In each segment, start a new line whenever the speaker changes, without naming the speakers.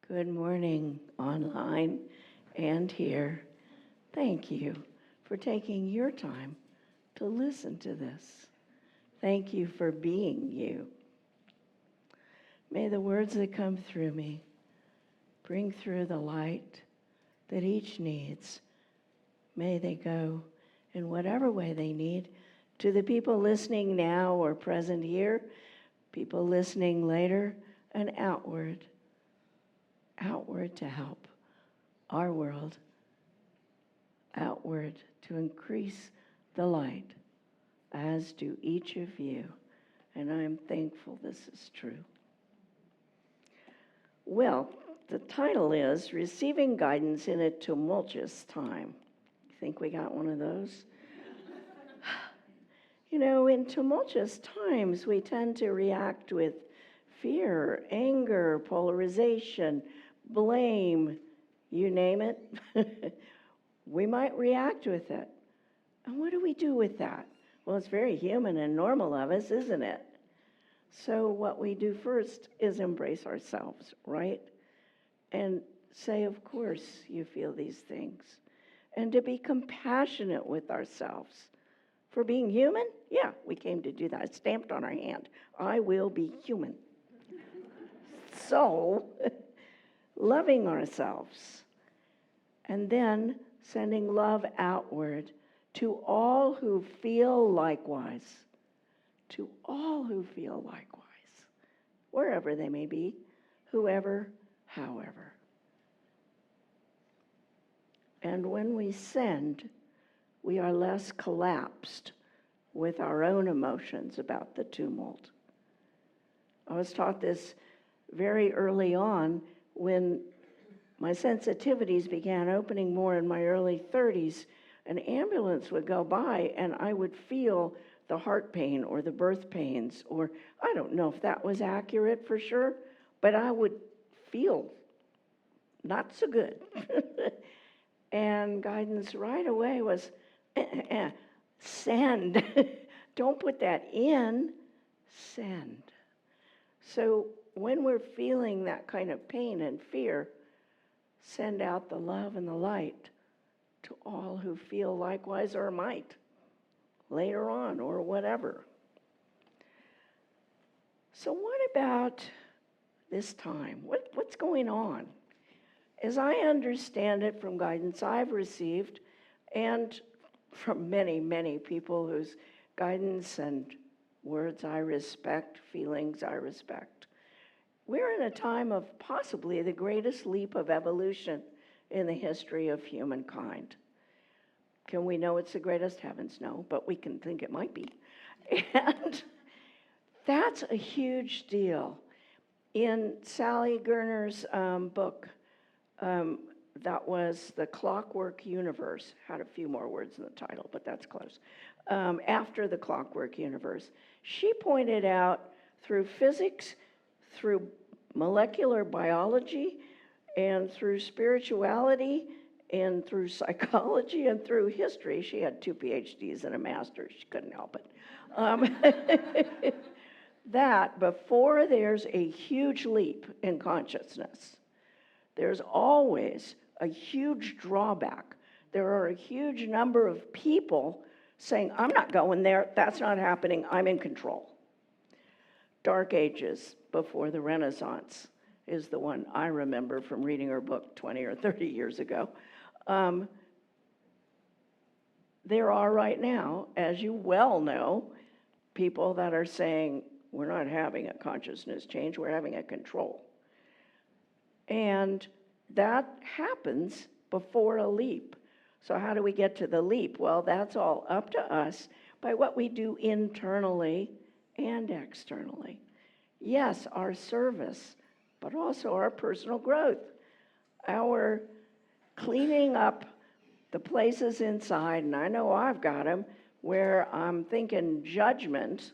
Good morning, online and here. Thank you for taking your time to listen to this. Thank you for being you. May the words that come through me bring through the light that each needs. May they go in whatever way they need to the people listening now or present here, people listening later, and outward to help our world, outward to increase the light, as do each of you. And I'm thankful this is true. Well, the title is Receiving Guidance in a Tumultuous Time. You think we got one of those? You know, in tumultuous times, we tend to react with fear, anger, polarization, blame, you name it. We might react with it. And what do we do with that? Well, it's very human and normal of us, isn't it? So what we do first is embrace ourselves, right? And say, of course, you feel these things. And to be compassionate with ourselves. For being human, yeah, we came to do that. It's stamped on our hand. I will be human. So, loving ourselves. And then sending love outward to all who feel likewise. To all who feel likewise. Wherever they may be, whoever, however. And when we send, we are less collapsed with our own emotions about the tumult. I was taught this very early on when my sensitivities began opening more in my early 30s. An ambulance would go by and I would feel the heart pain or the birth pains, or I don't know if that was accurate for sure, but I would feel not so good. And guidance right away was, send. Don't put that in, send. So when we're feeling that kind of pain and fear, send out the love and the light to all who feel likewise or might later on or whatever. So what about this time? What's going on? As I understand it from guidance I've received and from many, many people whose guidance and words I respect, feelings I respect, we're in a time of possibly the greatest leap of evolution in the history of humankind. Can we know it's the greatest? Heavens, no, but we can think it might be. And that's a huge deal. In Sally Gerner's book, that was The Clockwork Universe, had a few more words in the title, but that's close. After the Clockwork Universe, she pointed out through physics, through molecular biology, and through spirituality, and through psychology, and through history. She had 2 PhDs and a master's. She couldn't help it. That before there's a huge leap in consciousness, there's always a huge drawback. There are a huge number of people saying, I'm not going there, that's not happening, I'm in control. Dark Ages before the Renaissance is the one I remember from reading her book 20 or 30 years ago. There are right now, as you well know, people that are saying, we're not having a consciousness change, we're having a control. And that happens before a leap. So how do we get to the leap? Well, that's all up to us by what we do internally and externally. Yes, our service, but also our personal growth, our cleaning up the places inside, and I know I've got them, where I'm thinking judgment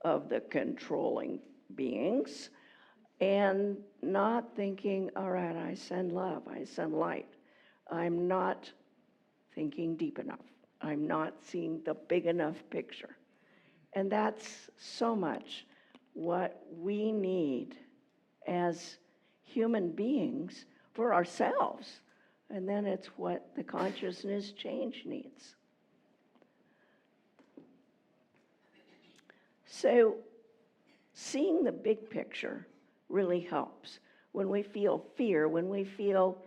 of the controlling beings and not thinking, all right, I send love, I send light. I'm not thinking deep enough. I'm not seeing the big enough picture. And that's so much what we need as human beings for ourselves. And then it's what the consciousness change needs. So seeing the big picture really helps. When we feel fear, when we feel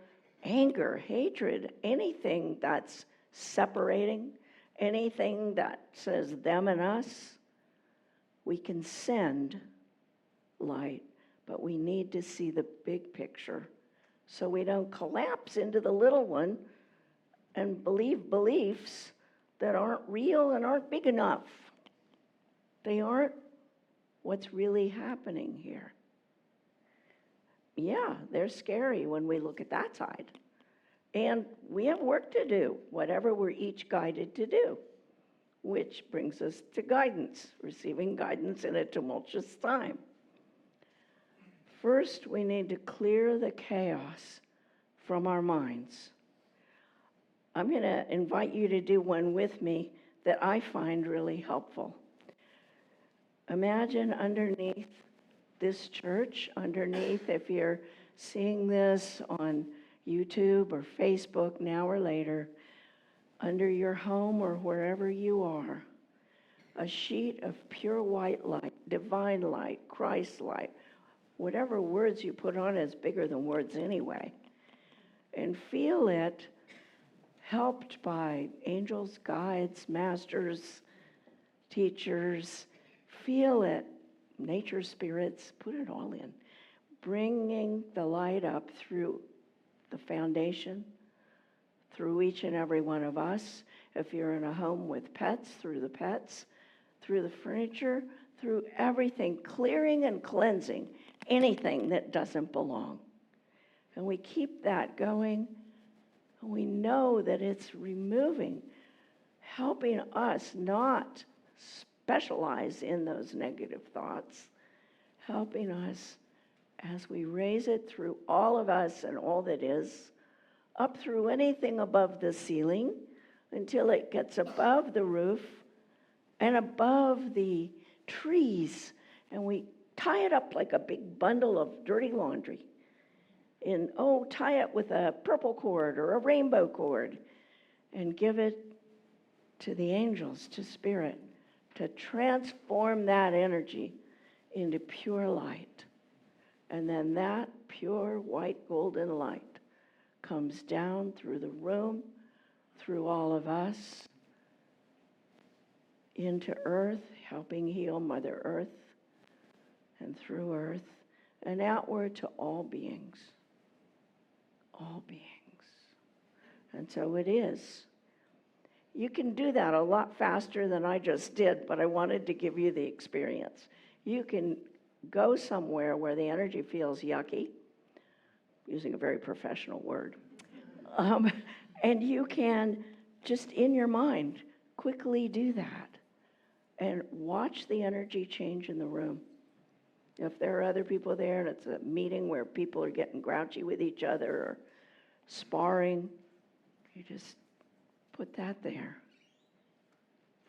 anger, hatred, anything that's separating, anything that says them and us, we can send light, but we need to see the big picture so we don't collapse into the little one and believe beliefs that aren't real and aren't big enough. They aren't what's really happening here. Yeah, they're scary when we look at that side. And we have work to do, whatever we're each guided to do, which brings us to guidance, receiving guidance in a tumultuous time. First, we need to clear the chaos from our minds. I'm going to invite you to do one with me that I find really helpful. Imagine underneath this church, underneath, if you're seeing this on YouTube or Facebook now or later, under your home or wherever you are, a sheet of pure white light, divine light, Christ light, whatever words you put on is bigger than words anyway. And feel it helped by angels, guides, masters, teachers. Feel it, nature spirits, put it all in. Bringing the light up through the foundation, through each and every one of us. If you're in a home with pets, through the pets, through the furniture, through everything, clearing and cleansing anything that doesn't belong. And we keep that going, and we know that it's removing, helping us not specialize in those negative thoughts, helping us as we raise it through all of us and all that is, up through anything above the ceiling until it gets above the roof and above the trees, and we tie it up like a big bundle of dirty laundry. And tie it with a purple cord or a rainbow cord and give it to the angels, to spirit, to transform that energy into pure light. And then that pure white golden light comes down through the room, through all of us, into earth, helping heal Mother Earth, and through earth, and outward to all beings. All beings. And so it is. You can do that a lot faster than I just did, but I wanted to give you the experience. You can go somewhere where the energy feels yucky, using a very professional word, and you can just in your mind quickly do that and watch the energy change in the room. If there are other people there and it's a meeting where people are getting grouchy with each other or sparring, you just put that there.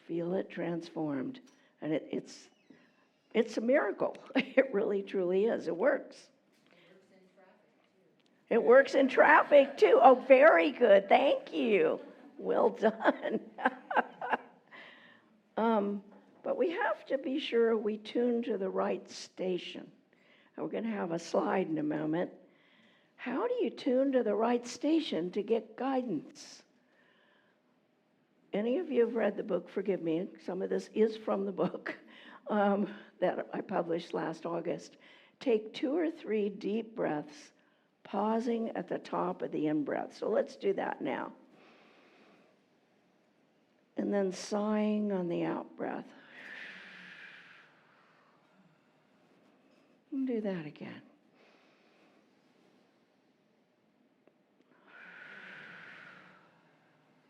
Feel it transformed. And it's a miracle. It really, truly is. It works. It works in traffic, too. Oh, very good. Thank you. Well done. But we have to be sure we tune to the right station. And we're going to have a slide in a moment. How do you tune to the right station to get guidance? Any of you have read the book, forgive me, some of this is from the book that I published last August. Take 2 or 3 deep breaths, pausing at the top of the in-breath. So let's do that now. And then sighing on the out-breath. And do that again.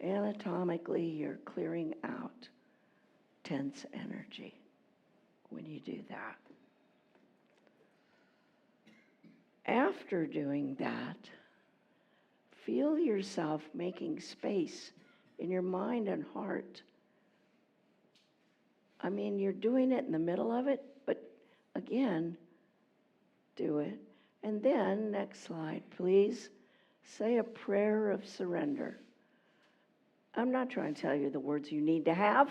Anatomically, you're clearing out tense energy when you do that. After doing that, feel yourself making space in your mind and heart. I mean, you're doing it in the middle of it, but again, do it. And then, next slide, please, say a prayer of surrender. I'm not trying to tell you the words you need to have.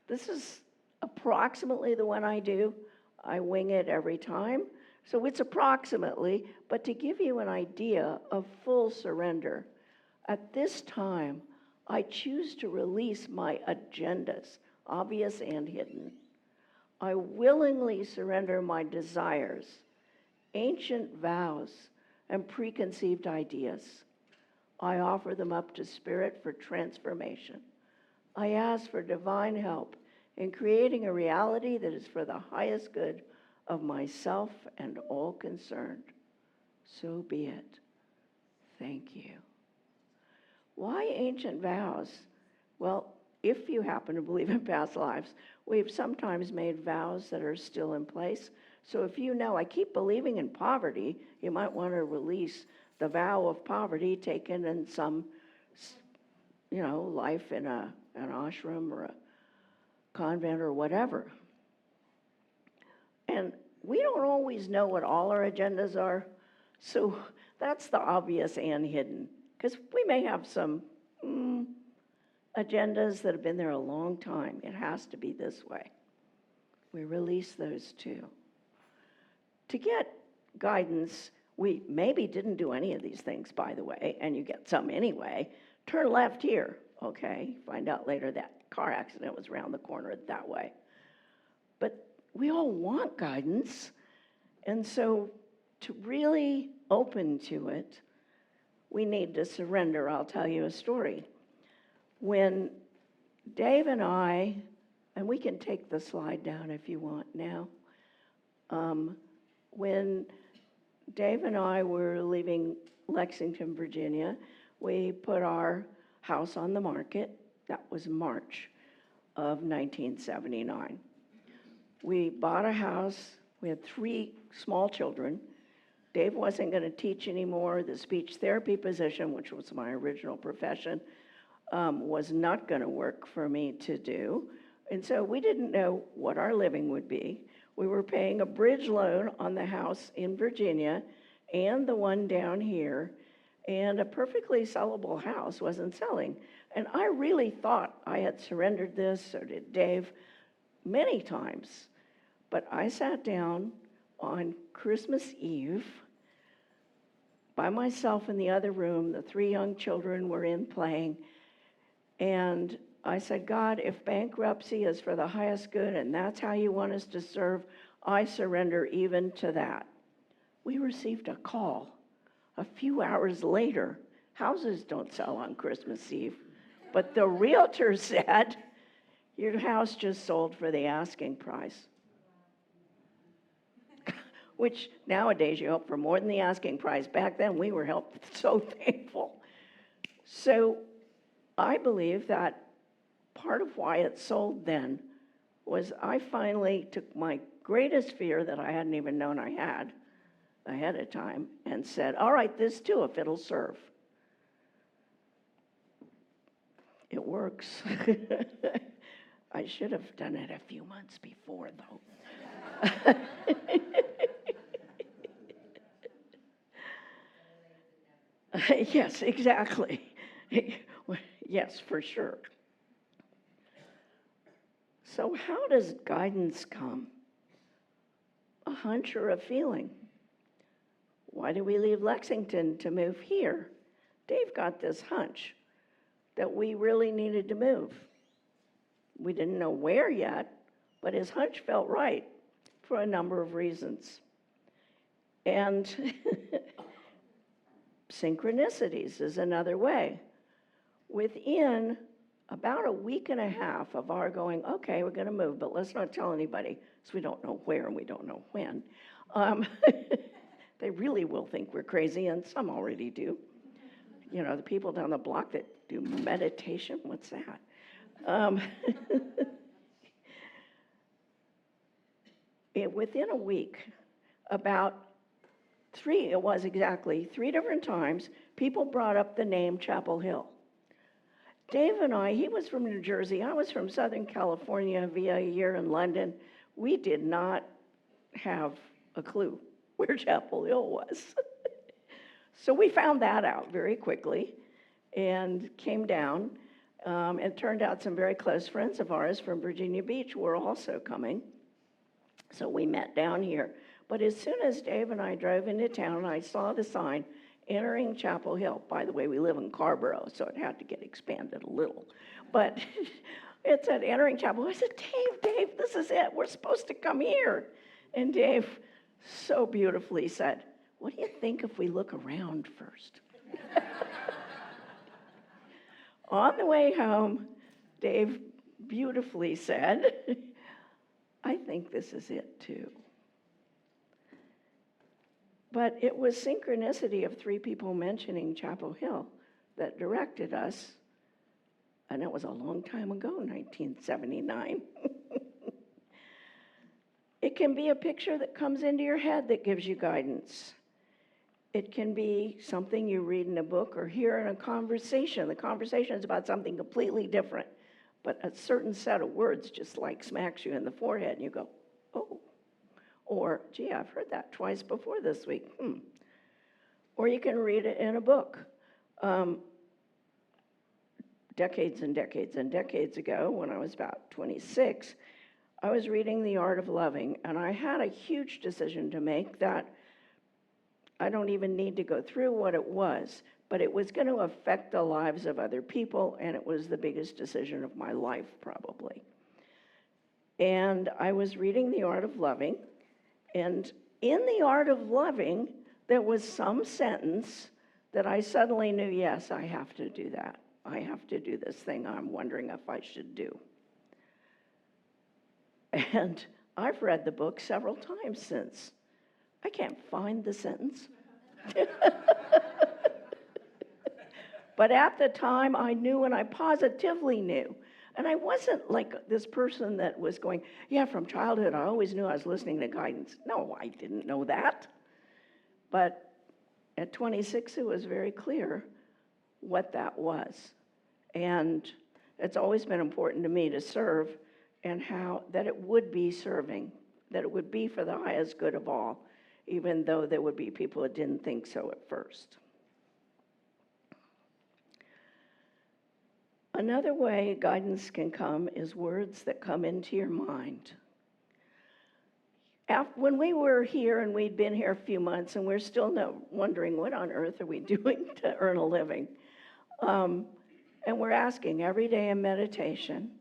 This is approximately the one I do. I wing it every time. So it's approximately, but to give you an idea of full surrender, at this time, I choose to release my agendas, obvious and hidden. I willingly surrender my desires, ancient vows, and preconceived ideas. I offer them up to Spirit for transformation. I ask for divine help in creating a reality that is for the highest good of myself and all concerned. So be it. Thank you. Why ancient vows? Well, if you happen to believe in past lives, we've sometimes made vows that are still in place. So if you know, I keep believing in poverty, you might want to release the vow of poverty taken in some, life in an ashram or a convent or whatever. And we don't always know what all our agendas are, so that's the obvious and hidden. Because we may have some agendas that have been there a long time. It has to be this way. We release those too. To get guidance, we maybe didn't do any of these things, by the way, and you get some anyway. Turn left here, okay? Find out later that car accident was around the corner that way. But we all want guidance, and so to really open to it, we need to surrender. I'll tell you a story. When Dave and I, and we can take the slide down if you want now, when Dave and I were leaving Lexington, Virginia, we put our house on the market. That was March of 1979. We bought a house. We had 3 small children. Dave wasn't going to teach anymore. The speech therapy position, which was my original profession, was not going to work for me to do. And so we didn't know what our living would be. We were paying a bridge loan on the house in Virginia and the one down here, and a perfectly sellable house wasn't selling. And I really thought I had surrendered this, so did Dave, many times. But I sat down on Christmas Eve by myself in the other room. The 3 young children were in playing. And I said, God, if bankruptcy is for the highest good and that's how you want us to serve, I surrender even to that. We received a call a few hours later. Houses don't sell on Christmas Eve. But the realtor said, your house just sold for the asking price. Which nowadays you hope for more than the asking price. Back then we were so thankful. So I believe that part of why it sold then was I finally took my greatest fear that I hadn't even known I had ahead of time and said, all right, this too, if it'll serve. It works. I should have done it a few months before, though. Yes, exactly. Yes, for sure. So how does guidance come? A hunch or a feeling? Why did we leave Lexington to move here? Dave got this hunch that we really needed to move. We didn't know where yet, but his hunch felt right for a number of reasons. And synchronicities is another way. Within about a week and a half of our going, okay, we're going to move, but let's not tell anybody, because we don't know where and we don't know when. They really will think we're crazy, and some already do. You know, the people down the block that do meditation, what's that? Within a week, about 3 different times, people brought up the name Chapel Hill. Dave and I, he was from New Jersey, I was from Southern California via a year in London. We did not have a clue where Chapel Hill was. So we found that out very quickly and came down. It turned out some very close friends of ours from Virginia Beach were also coming. So we met down here. But as soon as Dave and I drove into town, I saw the sign, entering Chapel Hill. By the way, we live in Carborough, so it had to get expanded a little. But it said, entering Chapel Hill. I said, Dave, this is it. We're supposed to come here. And Dave so beautifully said, what do you think if we look around first? On the way home, Dave beautifully said, I think this is it too. But it was synchronicity of three people mentioning Chapel Hill that directed us, and it was a long time ago, 1979. It can be a picture that comes into your head that gives you guidance. It can be something you read in a book or hear in a conversation. The conversation is about something completely different, but a certain set of words just like smacks you in the forehead, and you go, oh. Or, gee, I've heard that twice before this week. Or you can read it in a book. Decades and decades and decades ago, when I was about 26, I was reading The Art of Loving, and I had a huge decision to make that I don't even need to go through what it was, but it was going to affect the lives of other people, and it was the biggest decision of my life, probably. And I was reading The Art of Loving, and in The Art of Loving, there was some sentence that I suddenly knew, yes, I have to do that. I have to do this thing I'm wondering if I should do. And I've read the book several times since. I can't find the sentence. But at the time, I knew, and I positively knew. And I wasn't like this person that was going, yeah, from childhood, I always knew I was listening to guidance. No, I didn't know that. But at 26, it was very clear what that was. And it's always been important to me to serve, and how that it would be serving, that it would be for the highest good of all, even though there would be people that didn't think so at first. Another way guidance can come is words that come into your mind. When we were here, and we'd been here a few months, and we're still wondering what on earth are we doing to earn a living, and we're asking every day in meditation,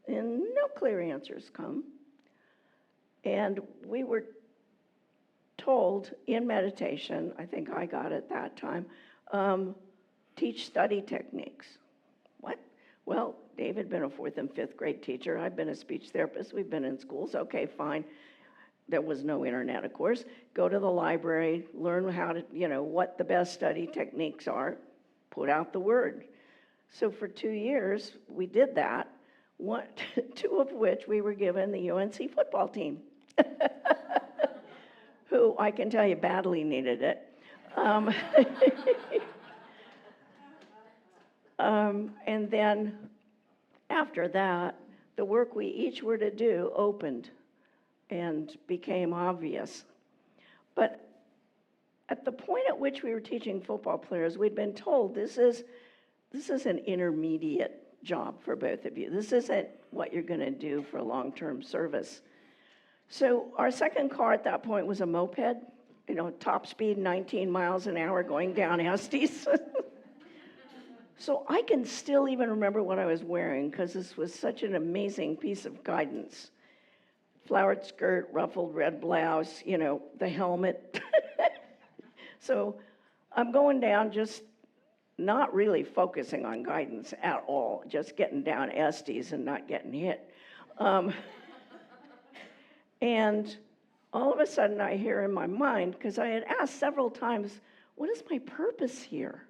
and no clear answers come. And we were told in meditation, I think I got it that time, teach study techniques. What? Well, Dave had been a 4th and 5th grade teacher. I've been a speech therapist. We've been in schools. Okay, fine. There was no internet, of course. Go to the library, learn how to, what the best study techniques are, put out the word. So for 2 years, we did that, 2 of which we were given the UNC football team, who I can tell you badly needed it. And then after that, the work we each were to do opened and became obvious. But at the point at which we were teaching football players, we'd been told this is an intermediate job for both of you. This isn't what you're going to do for long-term service. So our second car at that point was a moped, top speed 19 miles an hour going down Estes. So I can still even remember what I was wearing, because this was such an amazing piece of guidance. Flowered skirt, ruffled red blouse, the helmet. So I'm going down, just not really focusing on guidance at all, just getting down Estes and not getting hit. And all of a sudden I hear in my mind, because I had asked several times, what is my purpose here?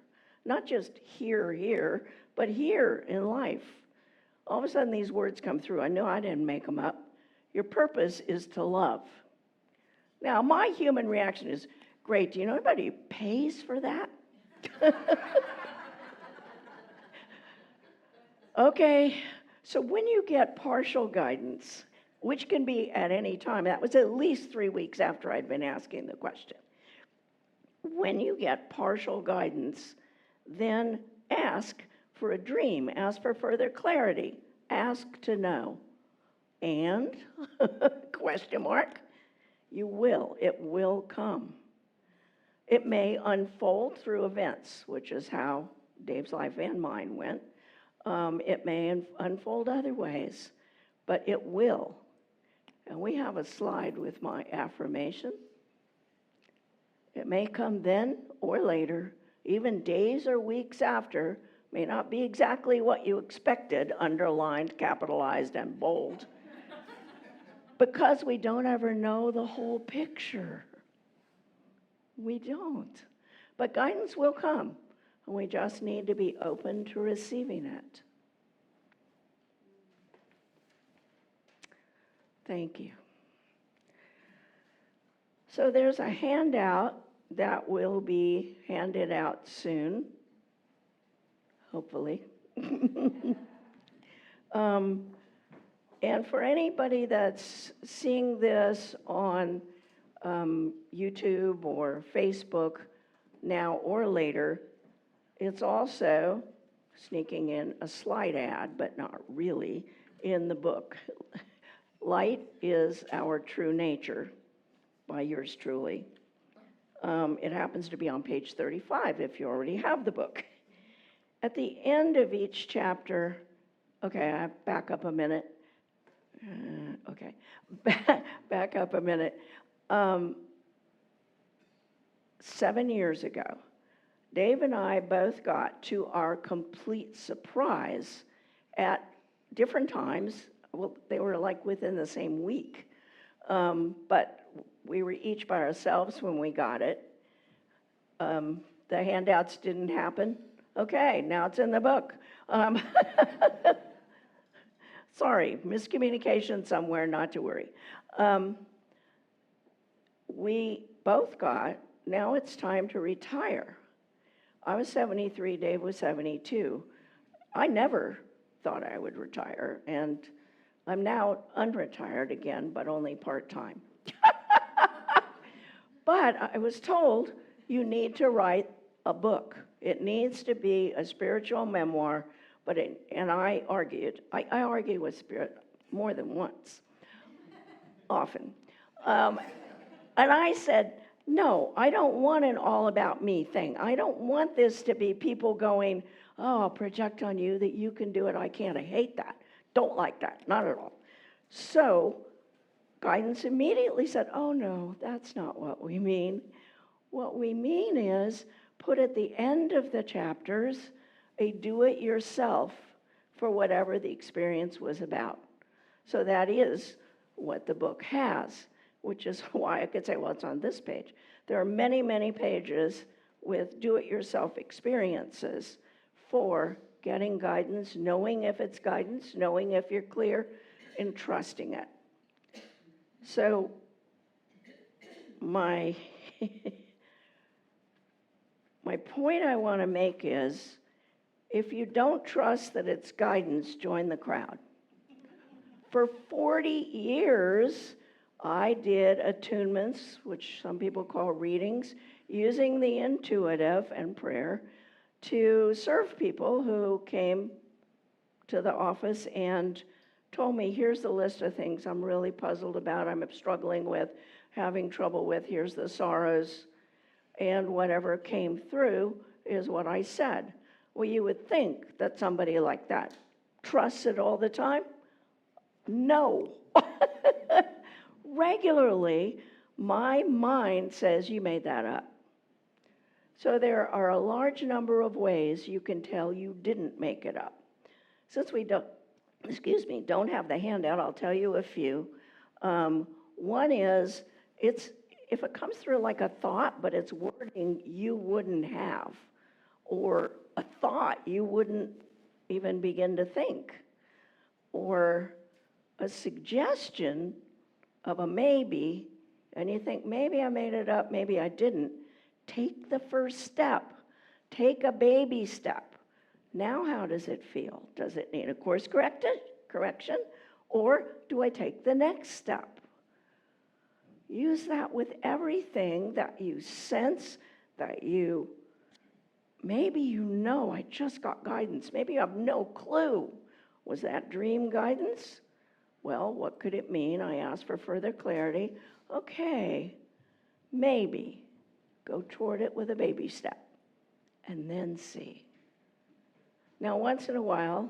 Not just here, but here in life. All of a sudden these words come through. I know I didn't make them up. Your purpose is to love. Now, my human reaction is, great, do you know anybody who pays for that? Okay, so when you get partial guidance, which can be at any time. That was at least 3 weeks after I'd been asking the question. When you get partial guidance, then ask for a dream, ask for further clarity, ask to know. And, question mark, it will come. It may unfold through events, which is how Dave's life and mine went. It may unfold other ways, but it will. And we have a slide with my affirmation. It may come then or later, even days or weeks after, may not be exactly what you expected, underlined, capitalized, and bold, because we don't ever know the whole picture. We don't. But guidance will come, and we just need to be open to receiving it. Thank you. So there's a handout that will be handed out soon, hopefully. And for anybody that's seeing this on YouTube or Facebook now or later, it's also sneaking in a slide ad, but not really, in the book. Light is Our True Nature, by yours truly. It happens to be on page 35 if you already have the book. At the end of each chapter, okay, I back up a minute. Back up a minute. 7 years ago, Dave and I both got, to our complete surprise, at different times. Well, they were like within the same week, but we were each by ourselves when we got it. The handouts didn't happen. Okay, now it's in the book. Sorry, miscommunication somewhere, not to worry. We both got, now it's time to retire. I was 73, Dave was 72. I never thought I would retire, and I'm now unretired again, but only part-time. But I was told you need to write a book. It needs to be a spiritual memoir, and I argued. I argue with Spirit more than once, often. And I said, no, I don't want an all about me thing. I don't want this to be people going, oh, I'll project on you that you can do it, I can't, I hate that. Don't like that, not at all. So guidance immediately said, oh no, that's not what we mean. What we mean is put at the end of the chapters a do-it-yourself for whatever the experience was about. So that is what the book has, which is why I could say, well, it's on this page. There are many, many pages with do-it-yourself experiences for getting guidance, knowing if it's guidance, knowing if you're clear, and trusting it. So my point I want to make is, if you don't trust that it's guidance, join the crowd. For 40 years, I did attunements, which some people call readings, using the intuitive and prayer to serve people who came to the office and told me, here's the list of things I'm really puzzled about, I'm struggling with, having trouble with, here's the sorrows, and whatever came through is what I said. Well, you would think that somebody like that trusts it all the time. No. Regularly, my mind says you made that up. So there are a large number of ways you can tell you didn't make it up. Since we don't have the handout, I'll tell you a few. One is, if it comes through like a thought, but it's wording you wouldn't have, or a thought you wouldn't even begin to think, or a suggestion of a maybe, and you think, maybe I made it up, maybe I didn't. Take the first step. Take a baby step. Now how does it feel? Does it need a course correction? Or do I take the next step? Use that with everything that you sense, that you, maybe you know, I just got guidance. Maybe you have no clue. Was that dream guidance? Well, what could it mean? I asked for further clarity. Okay, maybe. Go toward it with a baby step, and then see. Now, once in a while,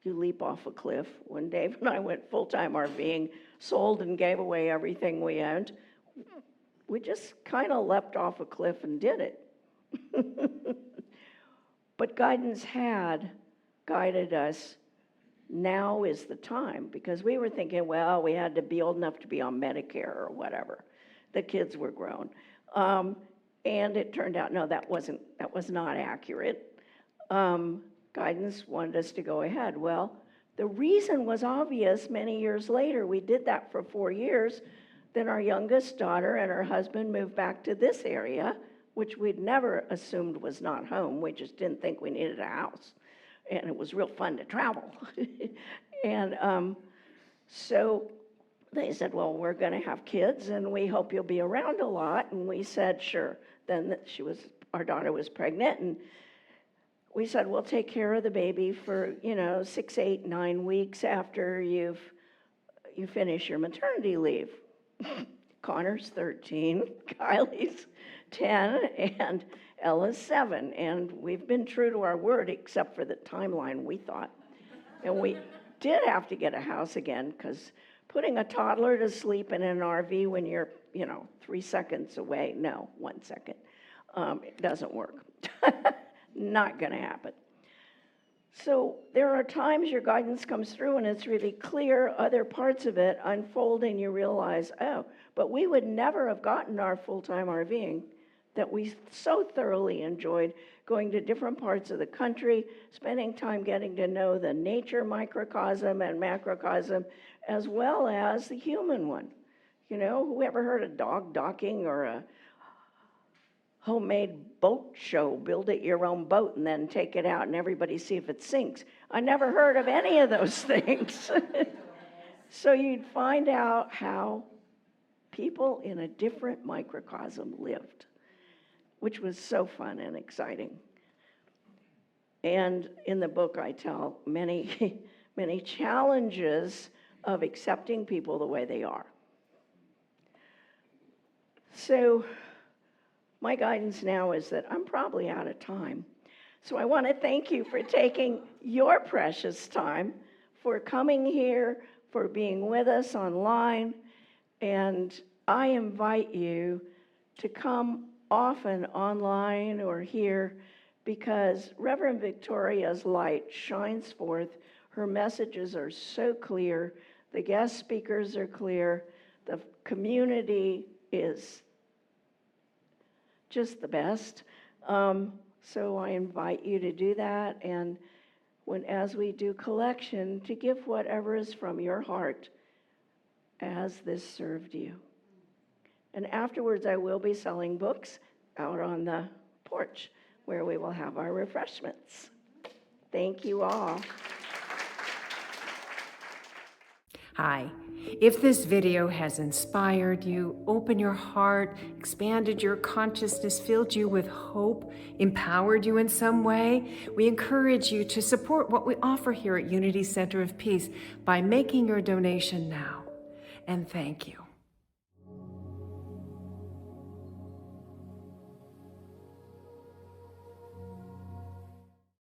you leap off a cliff. When Dave and I went full-time RVing, sold and gave away everything we owned, we just kind of leapt off a cliff and did it. But guidance had guided us. Now is the time, because we were thinking, well, we had to be old enough to be on Medicare or whatever. The kids were grown. And it turned out, no, that was not accurate. Guidance wanted us to go ahead. Well, the reason was obvious many years later. We did that for 4 years. Then our youngest daughter and her husband moved back to this area, which we'd never assumed was not home. We just didn't think we needed a house. And it was real fun to travel. And so they said, well, we're going to have kids, and we hope you'll be around a lot. And we said, sure. Then our daughter was pregnant, and we said, we'll take care of the baby for, 6, 8, 9 weeks after you finish your maternity leave. Connor's 13, Kylie's 10, and Ella's 7. And we've been true to our word, except for the timeline, we thought. And we did have to get a house again, because putting a toddler to sleep in an RV when you're, 3 seconds away, no, 1 second, it doesn't work. Not going to happen. So there are times your guidance comes through and it's really clear. Other parts of it unfold and you realize, oh, but we would never have gotten our full-time RVing that we so thoroughly enjoyed, going to different parts of the country, spending time getting to know the nature microcosm and macrocosm, as well as the human one. Who ever heard of dog docking or a homemade boat show, build it your own boat and then take it out and everybody see if it sinks? I never heard of any of those things. So you'd find out how people in a different microcosm lived, which was so fun and exciting. And in the book, I tell many, many challenges of accepting people the way they are. So my guidance now is that I'm probably out of time. So I want to thank you for taking your precious time, for coming here, for being with us online. And I invite you to come often online or here, because Reverend Victoria's light shines forth. Her messages are so clear. The guest speakers are clear. The community is just the best. So I invite you to do that. And as we do collection, to give whatever is from your heart as this served you. And afterwards, I will be selling books out on the porch where we will have our refreshments. Thank you all.
Hi. If this video has inspired you, opened your heart, expanded your consciousness, filled you with hope, empowered you in some way, we encourage you to support what we offer here at Unity Center of Peace by making your donation now. And thank you.